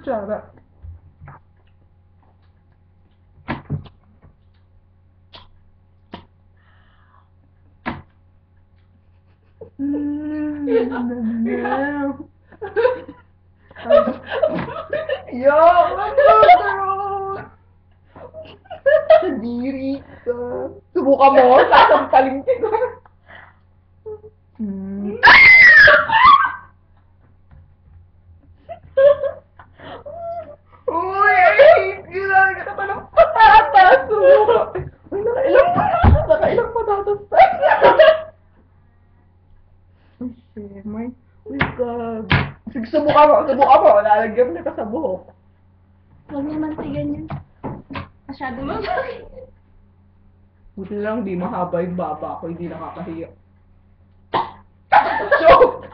kutsara. Yo, Diri ka. Subukan mo, sasampalin kita. Uy, I hate you. Lagi ka ng patatas. Uy, nakailang patatas tayo. Uy, shit, may... Uy, God. Sige, subukan mo. Lalagyan kita sa buhok. Huwag naman tigan yun. Masyado mabay. Buti lang, di mahaba yung baba ko, hindi nakakahiya. Joke!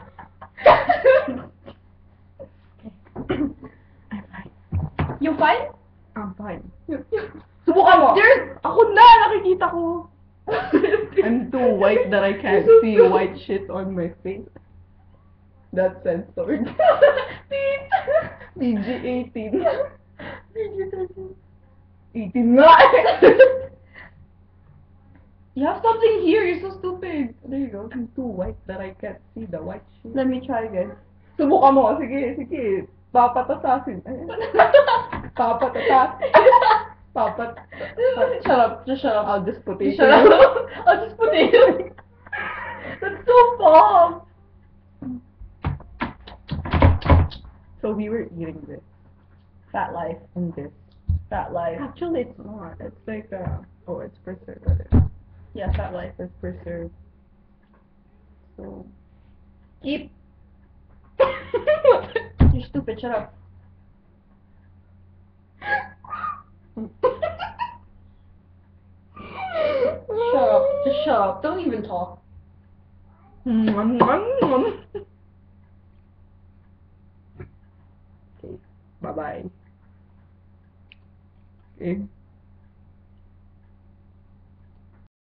You fine? I'm fine. Subukan mo! Ako na! Nakikita ko! I'm too white that I can't see white shit on my face. That's censored. PG-18. PG-13. 18 nga! You have something here, you're so stupid. There you go. I'm too white that I can't see the white shit. Let me try again. Subukan mo. Sige. Papatasasin. Shut up. Just shut up. I'll just put it. Shut up. I'll just put it. That's so bomb. So we were eating this. Fat life. And this. Fat life. Actually, it's not. It's like, oh, it's preservative. Yeah, fat life. It's preserved. So. Keep. You're stupid. Shut up. Shut up. Just shut up. Don't even talk. Okay. Bye-bye. Okay.